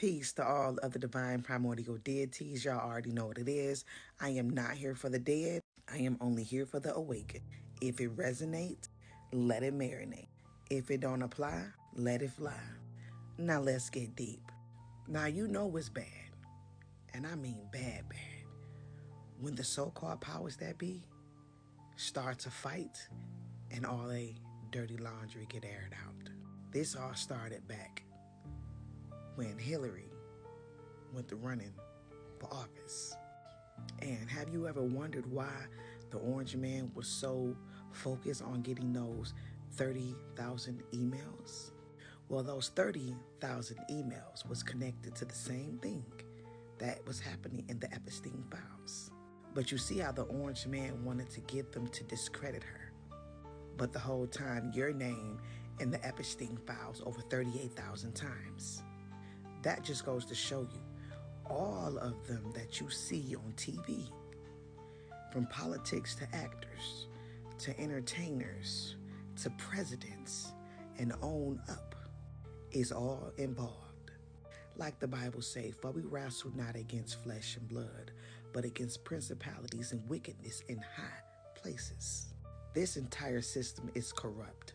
Peace to all of the divine primordial deities. Y'all already know what it is. I am not here for the dead. I am only here for the awakened. If it resonates, let it marinate. If it don't apply, let it fly. Now let's get deep. Now you know it's bad, and I mean bad, bad. When the so-called powers that be start to fight and all a dirty laundry get aired out. This all started back when Hillary went to running for office. And have you ever wondered why the Orange Man was so focused on getting those 30,000 emails? Well, those 30,000 emails was connected to the same thing that was happening in the Epstein files. But you see how the Orange Man wanted to get them to discredit her. But the whole time, your name in the Epstein files over 38,000 times. That just goes to show you all of them that you see on TV, from politics to actors, to entertainers, to presidents, and on up, is all involved. Like the Bible say, for we wrestle not against flesh and blood, but against principalities and wickedness in high places. This entire system is corrupt,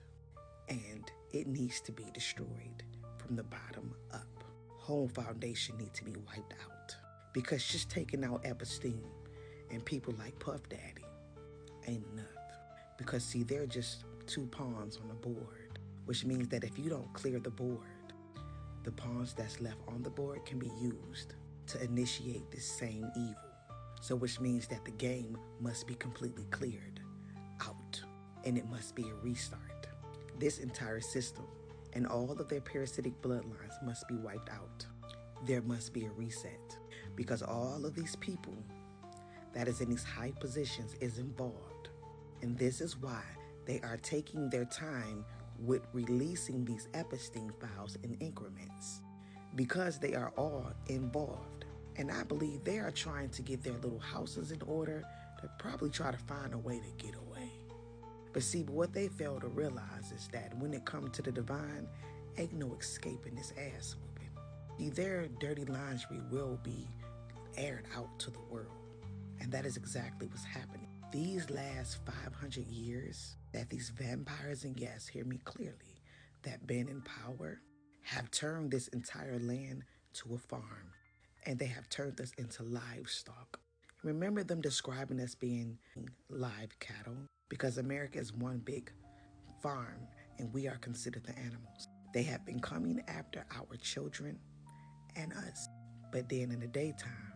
and it needs to be destroyed from the bottom up. Whole foundation needs to be wiped out, because just taking out Epstein and people like Puff Daddy ain't enough. Because see, they're just two pawns on the board, which means that if you don't clear the board, the pawns that's left on the board can be used to initiate this same evil. So which means that the game must be completely cleared out, and it must be a restart. This entire system and all of their parasitic bloodlines must be wiped out. There must be a reset, because all of these people that is in these high positions is involved. And this is why they are taking their time with releasing these Epstein files in increments, because they are all involved. And I believe they are trying to get their little houses in order to probably try to find a way to get away. But see, what they fail to realize is that when it comes to the divine, ain't no escaping this ass whooping. See, their dirty laundry will be aired out to the world. And that is exactly what's happening. These last 500 years that these vampires, and yes, hear me clearly, that been in power, have turned this entire land to a farm. And they have turned us into livestock. Remember them describing us being live cattle? Because America is one big farm and we are considered the animals. They have been coming after our children and us. But then in the daytime,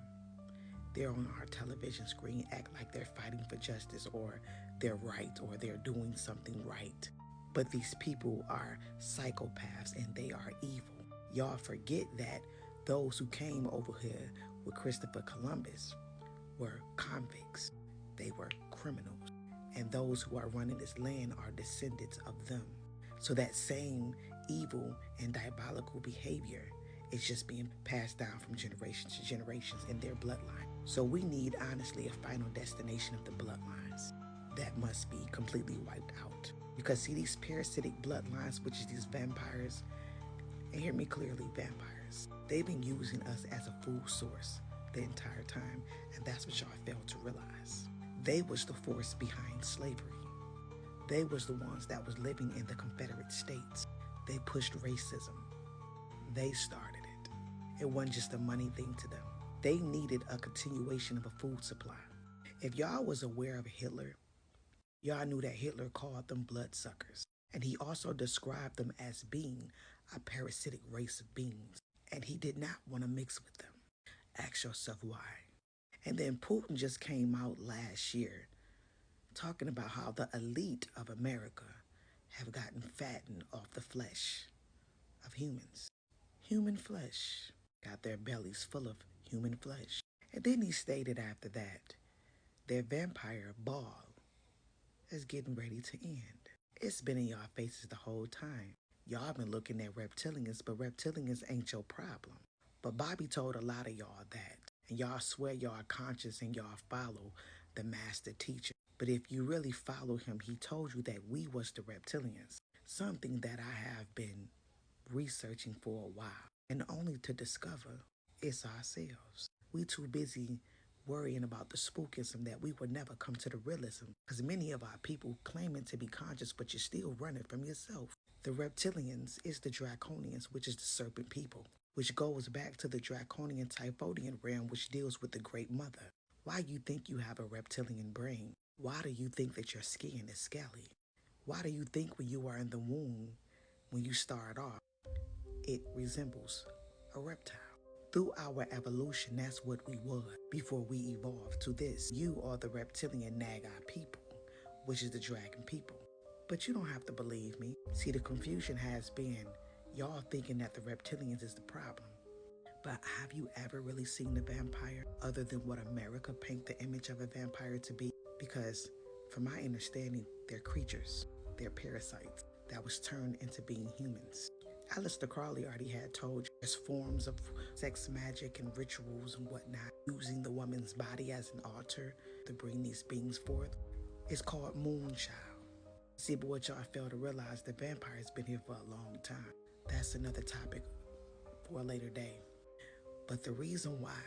they're on our television screen, act like they're fighting for justice or they're right or they're doing something right. But these people are psychopaths and they are evil. Y'all forget that those who came over here with Christopher Columbus were convicts. They were criminals. And those who are running this land are descendants of them. So that same evil and diabolical behavior is just being passed down from generations to generations in their bloodline. So we need, honestly, a final destination of the bloodlines that must be completely wiped out. Because see, these parasitic bloodlines, which is these vampires, and hear me clearly, vampires, they've been using us as a food source the entire time, and that's what y'all failed to realize. They was the force behind slavery. They was the ones that was living in the Confederate States. They pushed racism. They started it. It wasn't just a money thing to them. They needed a continuation of a food supply. If y'all was aware of Hitler, y'all knew that Hitler called them bloodsuckers. And he also described them as being a parasitic race of beings. And he did not want to mix with them. Ask yourself why. And then Putin just came out last year talking about how the elite of America have gotten fattened off the flesh of humans. Human flesh. Got their bellies full of human flesh. And then he stated after that, their vampire ball is getting ready to end. It's been in y'all faces the whole time. Y'all been looking at reptilians, but reptilians ain't your problem. But Bobby told a lot of y'all that. And y'all swear y'all are conscious and y'all follow the master teacher. But if you really follow him, he told you that we was the reptilians. Something that I have been researching for a while. and only to discover it's ourselves. We too busy worrying about the spookism that we will never come to the realism, because many of our people claiming to be conscious, but you're still running from yourself. The Reptilians is the Draconians, which is the serpent people, which goes back to the Draconian Typhodian realm, which deals with the Great Mother. Why you think you have a reptilian brain? Why do you think that your skin is scaly? Why do you think when you are in the womb, when you start off, it resembles a reptile? Through our evolution, that's what we were before we evolved to this. You are the reptilian Nagai people, which is the dragon people. But you don't have to believe me. See, the confusion has been y'all thinking that the reptilians is the problem. But have you ever really seen a vampire other than what America paint the image of a vampire to be? Because from my understanding, they're creatures, they're parasites that was turned into being humans. Aleister Crowley already had told you there's forms of sex magic and rituals and whatnot, using the woman's body as an altar to bring these beings forth. It's called moonchild. See, but what y'all fail to realize, the vampire's been here for a long time. That's another topic for a later day. But the reason why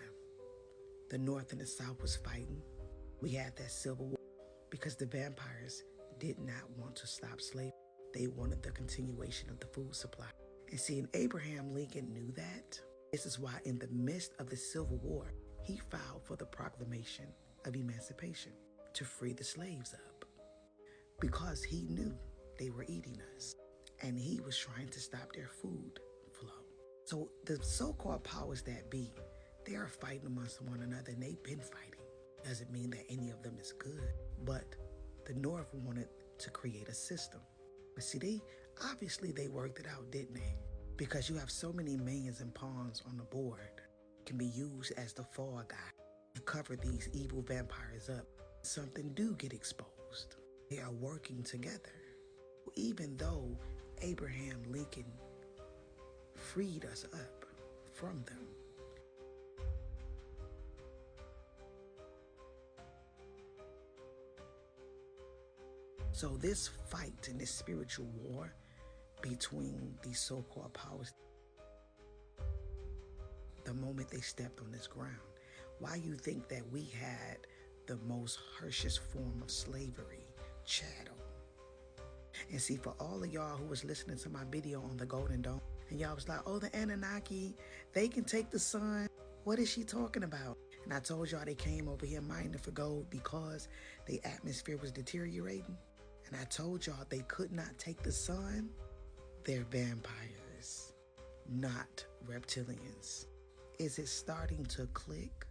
the North and the South was fighting, we had that civil war, because the vampires did not want to stop slavery. They wanted the continuation of the food supply. And see, and Abraham Lincoln knew that. This is why in the midst of the Civil War, he filed for the proclamation of emancipation to free the slaves up, because he knew they were eating us and he was trying to stop their food flow. So the so-called powers that be, they are fighting amongst one another, and they've been fighting. Doesn't mean that any of them is good, but the North wanted to create a system. But see, obviously they worked it out, didn't they? Because you have so many millions and pawns on the board, can be used as the fall guy to cover these evil vampires up. Something do get exposed. They are working together. Even though Abraham Lincoln freed us up from them. So this fight and this spiritual war between these so-called powers, the moment they stepped on this ground, why you think that we had the most harshest form of slavery, chattel? And see, for all of y'all who was listening to my video on the Golden Dome, and y'all was like, oh, the Anunnaki, they can take the sun. What is she talking about? And I told y'all they came over here mining for gold because the atmosphere was deteriorating. And I told y'all they could not take the sun. They're vampires, not reptilians. Is it starting to click?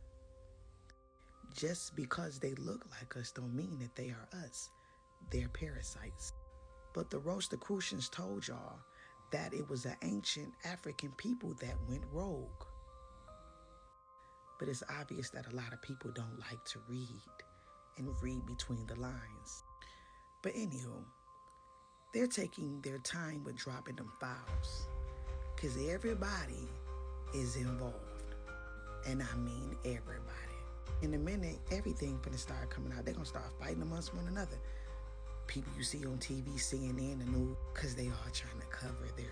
Just because they look like us don't mean that they are us. They're parasites. But the Rosicrucians told y'all that it was an ancient African people that went rogue. But it's obvious that a lot of people don't like to read and read between the lines. But anywho, they're taking their time with dropping them files, because everybody is involved. And I mean everybody. In a minute, everything finna start coming out. They're gonna start fighting amongst one another. People you see on TV, CNN, the news, because they all trying to cover their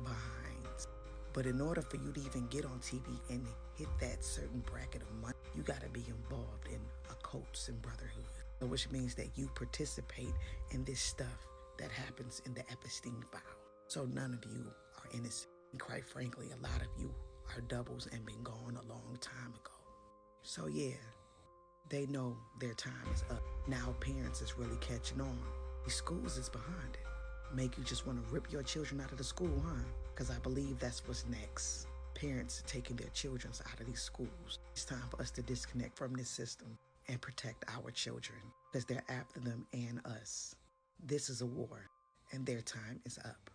behinds. But in order for you to even get on TV and hit that certain bracket of money, you gotta be involved in occults and brotherhood, which means that you participate in this stuff that happens in the Epstein file. So none of you are innocent. And quite frankly, a lot of you are doubles and been gone a long time ago. So yeah, they know their time is up. Now parents is really catching on. These schools is behind it. Make you just want to rip your children out of the school, huh? Because I believe that's what's next. Parents taking their children out of these schools. It's time for us to disconnect from this system and protect our children, because they're after them and us. This is a war, and their time is up.